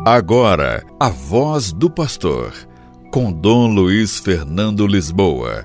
Agora, a voz do pastor, com Dom Luiz Fernando Lisboa.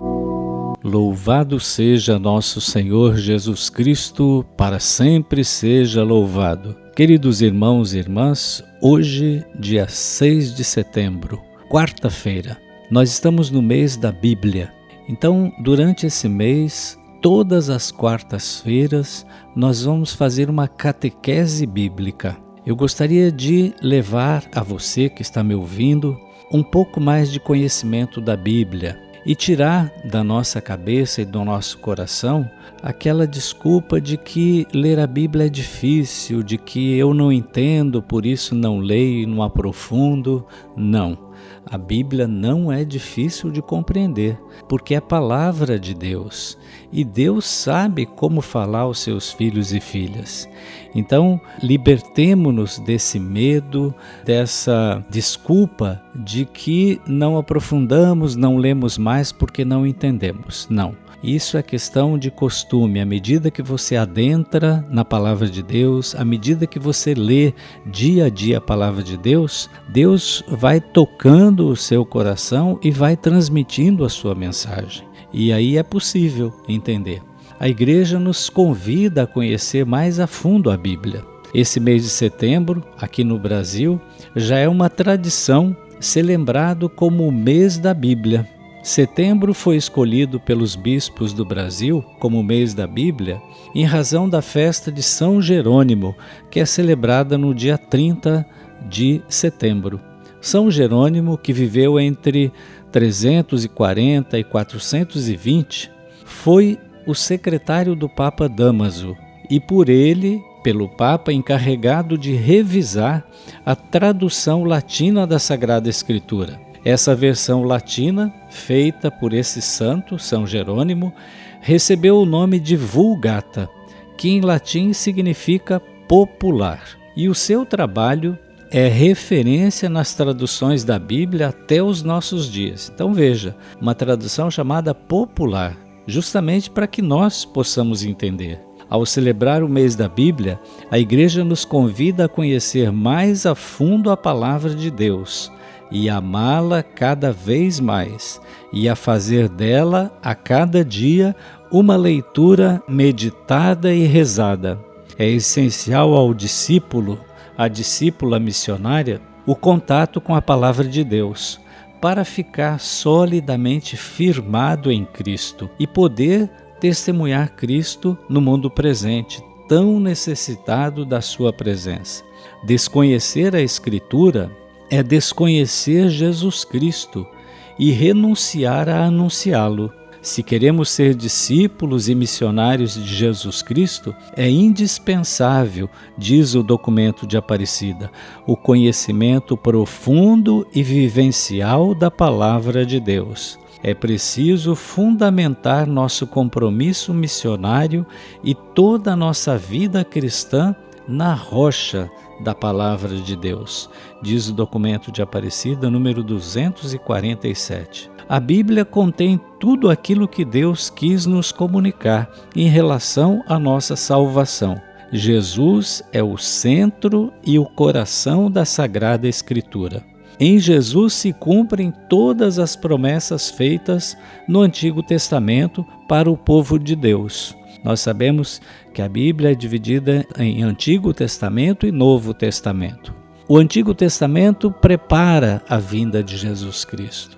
Louvado seja nosso Senhor Jesus Cristo, para sempre seja louvado. Queridos irmãos e irmãs, hoje, dia 6 de setembro, quarta-feira, nós estamos no mês da Bíblia. Então, durante esse mês, todas as quartas-feiras, nós vamos fazer uma catequese bíblica. Eu gostaria de levar a você que está me ouvindo um pouco mais de conhecimento da Bíblia e tirar da nossa cabeça e do nosso coração aquela desculpa de que ler a Bíblia é difícil, de que eu não entendo, por isso não leio, não aprofundo. Não. A Bíblia não é difícil de compreender, porque é a palavra de Deus, e Deus sabe como falar aos seus filhos e filhas. Então, libertemo-nos desse medo, dessa desculpa de que não aprofundamos, não lemos mais porque não entendemos. Não. Isso é questão de costume. À medida que você adentra na palavra de Deus, à medida que você lê dia a dia a palavra de Deus, Deus vai tocando o seu coração e vai transmitindo a sua mensagem. E aí é possível entender. A igreja nos convida a conhecer mais a fundo a Bíblia. Esse mês de setembro, aqui no Brasil, já é uma tradição ser lembrado como o mês da Bíblia. Setembro foi escolhido pelos bispos do Brasil como o mês da Bíblia em razão da festa de São Jerônimo, que é celebrada no dia 30 de setembro. São Jerônimo, que viveu entre 340 e 420, foi o secretário do Papa Dámaso e por ele, pelo Papa, encarregado de revisar a tradução latina da Sagrada Escritura. Essa versão latina, feita por esse santo, São Jerônimo, recebeu o nome de Vulgata, que em latim significa popular. E o seu trabalho é referência nas traduções da Bíblia até os nossos dias. Então veja, uma tradução chamada popular, justamente para que nós possamos entender. Ao celebrar o mês da Bíblia, a Igreja nos convida a conhecer mais a fundo a palavra de Deus e amá-la cada vez mais, e a fazer dela, a cada dia, uma leitura meditada e rezada. É essencial ao discípulo, à discípula missionária, o contato com a palavra de Deus, para ficar solidamente firmado em Cristo e poder testemunhar Cristo no mundo presente, tão necessitado da sua presença. Desconhecer a Escritura é desconhecer Jesus Cristo e renunciar a anunciá-lo. Se queremos ser discípulos e missionários de Jesus Cristo, é indispensável, diz o documento de Aparecida, o conhecimento profundo e vivencial da palavra de Deus. É preciso fundamentar nosso compromisso missionário e toda a nossa vida cristã na rocha da palavra de Deus, diz o documento de Aparecida, número 247. A Bíblia contém tudo aquilo que Deus quis nos comunicar em relação à nossa salvação. Jesus é o centro e o coração da Sagrada Escritura. Em Jesus se cumprem todas as promessas feitas no Antigo Testamento para o povo de Deus. Nós sabemos que a Bíblia é dividida em Antigo Testamento e Novo Testamento. O Antigo Testamento prepara a vinda de Jesus Cristo.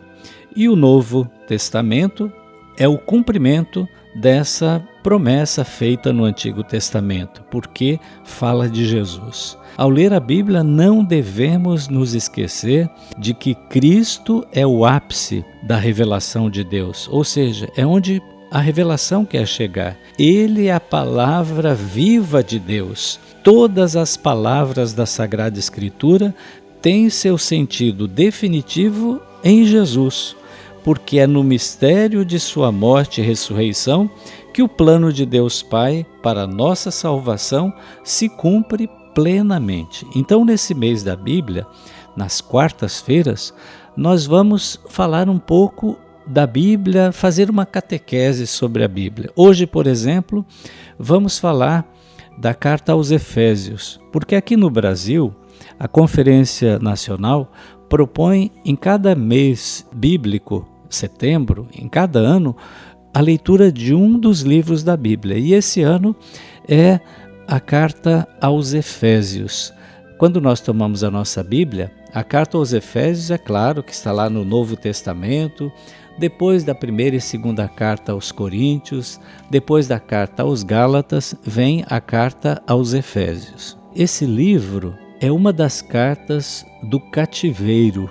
E o Novo Testamento é o cumprimento dessa promessa feita no Antigo Testamento, porque fala de Jesus. Ao ler a Bíblia, não devemos nos esquecer de que Cristo é o ápice da revelação de Deus, ou seja, é onde a revelação quer chegar. Ele é a palavra viva de Deus. Todas as palavras da Sagrada Escritura têm seu sentido definitivo em Jesus, porque é no mistério de sua morte e ressurreição que o plano de Deus Pai para a nossa salvação se cumpre plenamente. Então, nesse mês da Bíblia, nas quartas-feiras, nós vamos falar um pouco da Bíblia, fazer uma catequese sobre a Bíblia. Hoje, por exemplo, vamos falar da carta aos Efésios, porque aqui no Brasil a Conferência Nacional propõe em cada mês bíblico, setembro, em cada ano, a leitura de um dos livros da Bíblia. E esse ano é a carta aos Efésios. Quando nós tomamos a nossa Bíblia, a carta aos Efésios, é claro que está lá no Novo Testamento, depois da primeira e segunda carta aos Coríntios, depois da carta aos Gálatas, vem a carta aos Efésios. Esse livro é uma das cartas do cativeiro,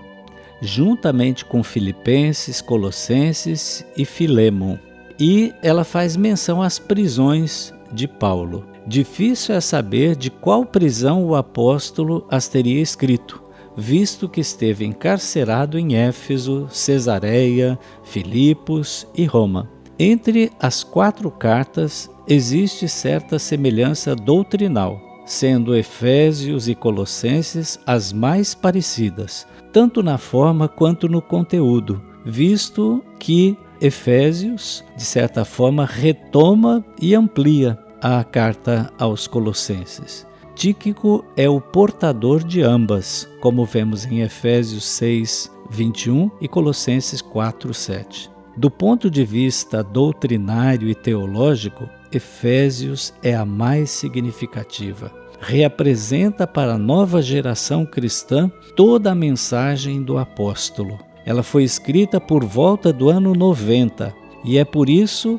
juntamente com Filipenses, Colossenses e Filemon. E ela faz menção às prisões de Paulo. Difícil é saber de qual prisão o apóstolo as teria escrito, visto que esteve encarcerado em Éfeso, Cesareia, Filipos e Roma. Entre as 4 cartas existe certa semelhança doutrinal, sendo Efésios e Colossenses as mais parecidas, tanto na forma quanto no conteúdo, visto que Efésios, de certa forma, retoma e amplia a carta aos Colossenses. Tíquico é o portador de ambas, como vemos em Efésios 6, 21 e Colossenses 4, 7. Do ponto de vista doutrinário e teológico, Efésios é a mais significativa. Reapresenta para a nova geração cristã toda a mensagem do apóstolo. Ela foi escrita por volta do ano 90 e é por isso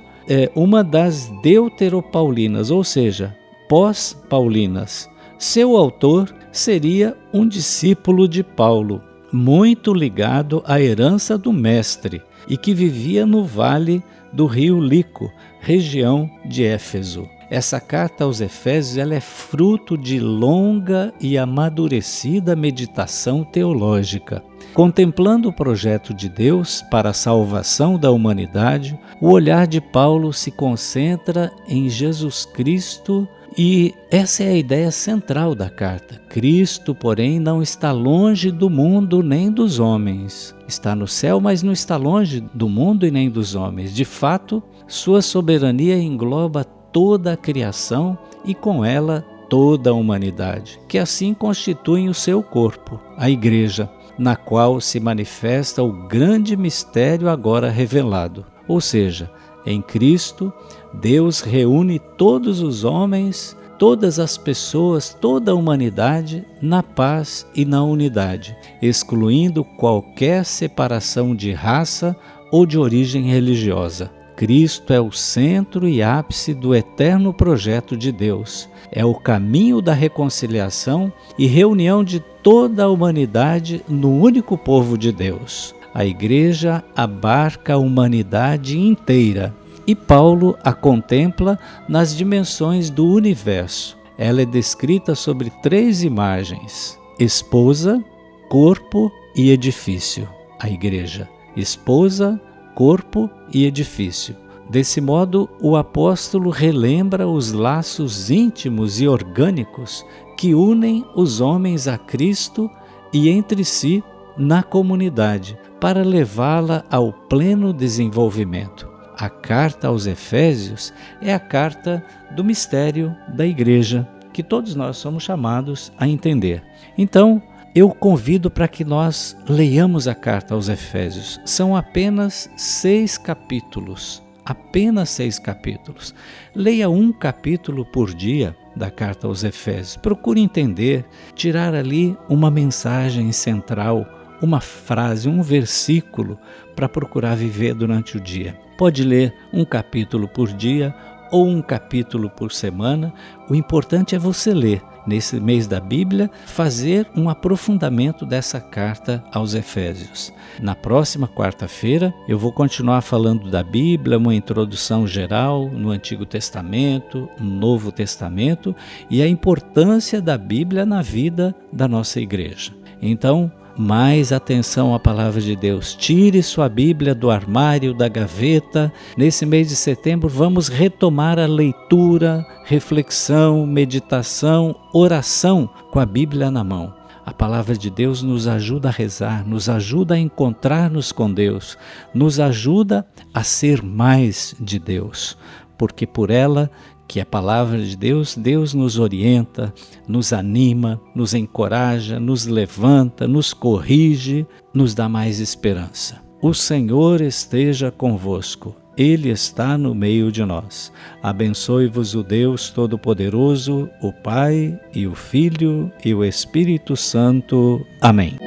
uma das deuteropaulinas, ou seja, pós-paulinas. Seu autor seria um discípulo de Paulo, muito ligado à herança do mestre e que vivia no vale do rio Lico, região de Éfeso. Essa carta aos Efésios ela é fruto de longa e amadurecida meditação teológica. Contemplando o projeto de Deus para a salvação da humanidade, o olhar de Paulo se concentra em Jesus Cristo e essa é a ideia central da carta. Cristo, porém, não está longe do mundo nem dos homens. Está no céu, mas não está longe do mundo e nem dos homens. De fato, sua soberania engloba toda a criação e com ela toda a humanidade, que assim constituem o seu corpo, a Igreja, na qual se manifesta o grande mistério agora revelado. Ou seja, em Cristo, Deus reúne todos os homens, todas as pessoas, toda a humanidade na paz e na unidade, excluindo qualquer separação de raça ou de origem religiosa. Cristo é o centro e ápice do eterno projeto de Deus. É o caminho da reconciliação e reunião de toda a humanidade no único povo de Deus. A Igreja abarca a humanidade inteira e Paulo a contempla nas dimensões do universo. Ela é descrita sobre 3 imagens: esposa, corpo e edifício. A Igreja, esposa, corpo e edifício. Desse modo, o apóstolo relembra os laços íntimos e orgânicos que unem os homens a Cristo e entre si na comunidade, para levá-la ao pleno desenvolvimento. A carta aos Efésios é a carta do mistério da Igreja, que todos nós somos chamados a entender. Então, eu convido para que nós leiamos a carta aos Efésios. São apenas 6 capítulos. Apenas 6 capítulos. Leia um capítulo por dia da carta aos Efésios. Procure entender, tirar ali uma mensagem central, uma frase, um versículo para procurar viver durante o dia. Pode ler um capítulo por dia ou um capítulo por semana. O importante é você ler. Nesse mês da Bíblia, fazer um aprofundamento dessa carta aos Efésios. Na próxima quarta-feira, eu vou continuar falando da Bíblia, uma introdução geral no Antigo Testamento, no Novo Testamento e a importância da Bíblia na vida da nossa igreja. Então, mais atenção à palavra de Deus. Tire sua Bíblia do armário, da gaveta. Nesse mês de setembro, vamos retomar a leitura, reflexão, meditação, oração com a Bíblia na mão. A palavra de Deus nos ajuda a rezar, nos ajuda a encontrar-nos com Deus, nos ajuda a ser mais de Deus, porque por ela que a palavra de Deus nos orienta, nos anima, nos encoraja, nos levanta, nos corrige, nos dá mais esperança. O Senhor esteja convosco. Ele está no meio de nós. Abençoe-vos o Deus Todo-Poderoso, o Pai e o Filho e o Espírito Santo. Amém.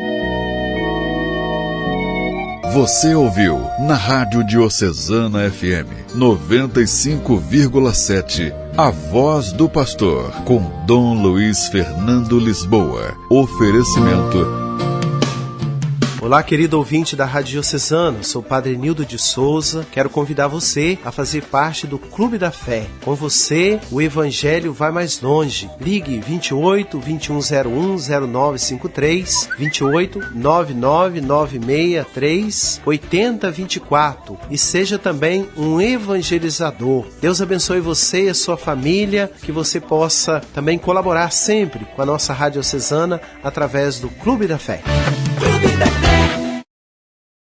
Você ouviu na Rádio Diocesana FM 95,7 A Voz do Pastor, com Dom Luiz Fernando Lisboa. Oferecimento. Olá, querido ouvinte da Rádio Diocesana, sou o Padre Nildo de Souza. Quero convidar você a fazer parte do Clube da Fé. Com você, o Evangelho vai mais longe. Ligue 28 2101 0953, 28 99963 8024 e seja também um evangelizador. Deus abençoe você e a sua família, que você possa também colaborar sempre com a nossa Rádio Diocesana através do Clube da Fé. Clube da Fé.